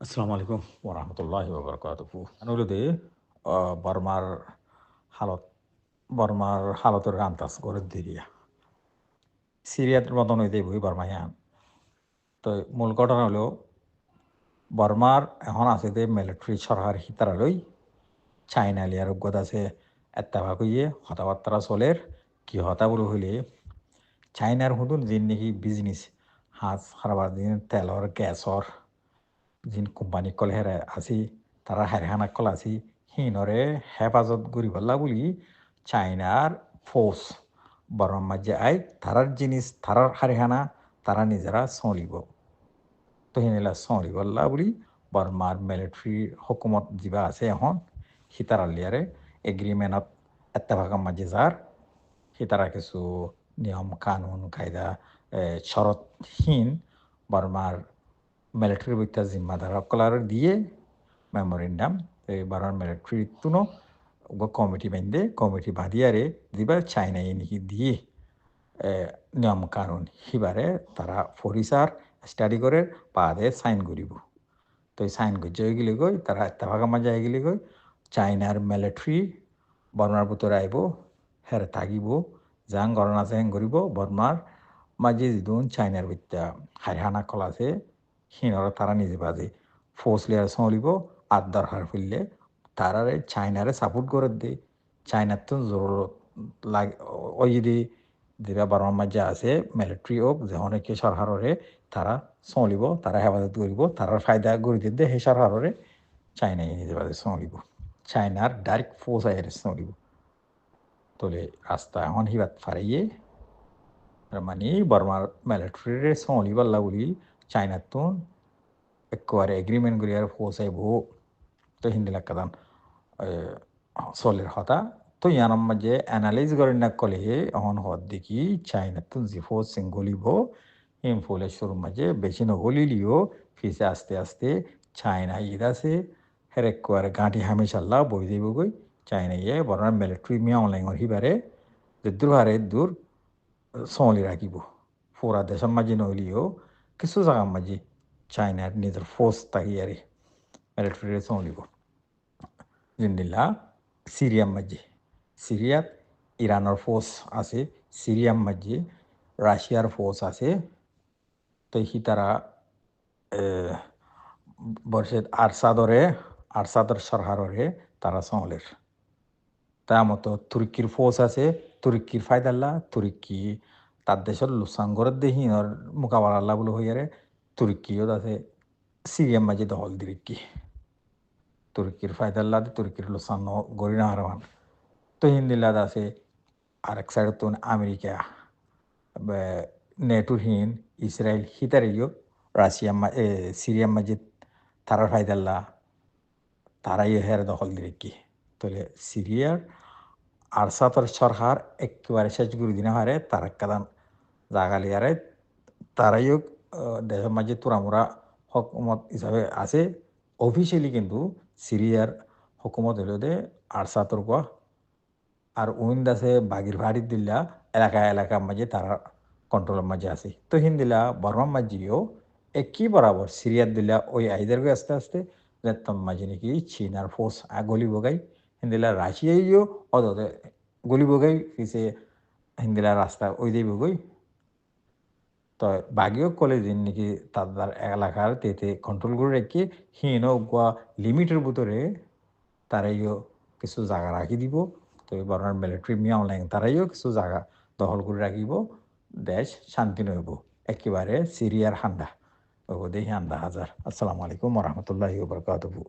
আসসালামু আলাইকুম ওরহমতুল্লাহি ওবরকাতুহু অনুরোধে বর্মার হালত বর্মার হালতের আন্দাজ করে দিরিয়া সিরিয়ার মতন হইতে বই বর্মাইয়ান তো মূল ঘটনা হলো বর্মার এখন আছে যে মিলিটারি সরকার হিতারালই চাইনা লিয়ার অজ্ঞত আছে এত্তাভাগ হইয়ে হতাবার্তা চলের কি হতা বলে হইলে চাইনার হুদুন যিন নাকি বিজনেস হাঁস হারাবার দিন তেলর গ্যাসর যিন কোম্পানি কল হেরে আসি তারা হেরহানা কল আসি হিনরে হেফাজত করি পাল্লা বলি চাইনার ফোর্স বরং মাঝে আই তারার জিনিস তারার হারিহানা তারা নিজেরা চলিব তো হিনিলা চলি পাল্লা বলি বর্মার মিলিটারি হুকুমত যা আছে এখন সীতারালিয়ারে এগ্রিমেন্টত এত্তাভাগের মাঝে যার সীতারা কিছু নিয়ম কানুন কায়দা শরৎহীন বর্মার মিলিটারি বইটা জিম্মাদার সকলার দিয়ে মেমোরেন্ডাম বারার মিলিটারি তুনো কমিটি বাঁধে কমিটি বাঁধিয়ারে দিবা চাইনা এনেকি দিয়ে নিয়ম কানুন সিবারে তারা ফরিসার স্টাডি করে বাদে সাইন করিব তো সাইন করছে গেলে গই তারা এত্তাভাগা মাঝে গেলে গই চাইনার মিলিটারি বর্মার ভিতরে আইব হের থাকিব যাং গণনা চেং করিব বর্মার মাঝে যিদুন চাইনার ভিতরা হারিহানা কল আছে সিনরা তারা নিজে বাজে ফোর্স লিয়ার চলিব আর দরকার ফেললে তারারে চাইনারে সাপোর্ট করে দে চাইনার তো জরুরত লাগে ওই যদি যেটা বর্মার মাঝে আছে মিলিটারি হোক যে অনেকে সরকারে তারা চলিব তারা হেফাজত করিব তারার ফায়দা করে দিতে সেই সরকারে চাইনাই নিজে বাজে চলিব চাইনার ডাইরেক্ট ফোর্স আইরে চলিব তোলে রাস্তা এখন হিবাত ফারাইয়ে মানে বর্মার মিলিটারিরে চলিবাল্লা বলি চাইনার তো একবারে এগ্রিমেন্ট করি আর ফোর্স আইব তো হিন্দি লাগান চলের হতা তো ইয়ানার মাঝে অ্যানালাইজ করেন না কলে এখন হত দেখি চাইনা তো যে ফোর্স সিং গলিব হিম ফলের শুরুর মাঝে বেশি নগলিলিও ফিসে আস্তে আস্তে চাইনা ঈদ আছে হের একবারে গাঁটি হামেশাল্লাহ বই দেব গই চাইনা ইয়ে বরং মিলিটারি মিয়া অনলাইন হিবারে যে দূর হারে দূর চলি রাখিব পুরা দেশের মাঝে নইলিও কিছু জায়গার মাঝে চাইনার নিজের ফোর্স তাহিয়ারে মিলিটারি চলিব জিন্দিল্লা সিরিয়ার মাঝে সিরিয়াত ইরানের ফোর্স আছে সিরিয়ার মাঝে রাশিয়ার ফোর্স আছে তো হি তারা বর্ষে আরসাদর সরকারে তারা চলের তার মতো তুর্কির ফোর্স আছে তুর্কির ফায়দাল্লা তুর্কি তার দেশের লুসাঙ্গরের দেহি মোকাবেলা বলে হইয়ারে তুর্কিও আছে সিরিয়ার মাঝে দখল দিরিকি তুর্কির ফায়দাল্লা তুর্কির লুসান গড়ি না হারমান তো হিন্দিল্লাদ আছে আরেক সাইড তো আমেরিকা নেটোর হিন ইসরায়েল হিতারিও রাশিয়া সিরিয়ার মাঝে তারার ফায়দাল্লা তারাই হের দখল দিরিকি তাহলে সিরিয়ার আরসাতর সরকার একেবারে শেষ করে দিনে হারে তারা কাদান জাগালিয়ারে তারাইও দেশের মাঝে তোরামোরা হকুমত হিসাবে আছে অফিসিয়ালি কিন্তু সিরিয়ার হুকুমত হইল দে আরসাতর কোয়া আর উইন্ড আছে বাগির ভাড়ি দিল্লা এলাকার মাঝে তারা কন্ট্রোলের মাঝে আছে তো হিন্দিলা বর্মার মাঝেও একই বরাবর সিরিয়ার দিল্লা ওই আইদার গিয়ে আস্তে আস্তে লেত্তম মাঝে নাকি চীনার ফোর্স গলি বগাই হিন্দিলা রাশিয়াইও অদতে গলি বগাই পিছে হিন্দিলা রাস্তা ওই দিয়ে বগই তো বাগিও কলে দিন নাকি তাদের এলাকার তেতে কন্ট্রোল করে রেখে হিনও গোয়া লিমিটের ভিতরে তারাইও কিছু জায়গা রাখি দিব তো বর্মার মিলিটারি মিয়া অনলাইন তারাইও কিছু জায়গা দখল করে রাখিব দেশ শান্তি নইব একেবারে সিরিয়ার হান্ডা ওগো দেখি আন্দা হাজার আসসালামু আলাইকুম রহমতুল্লাহি ওয়া বারাকাতুহু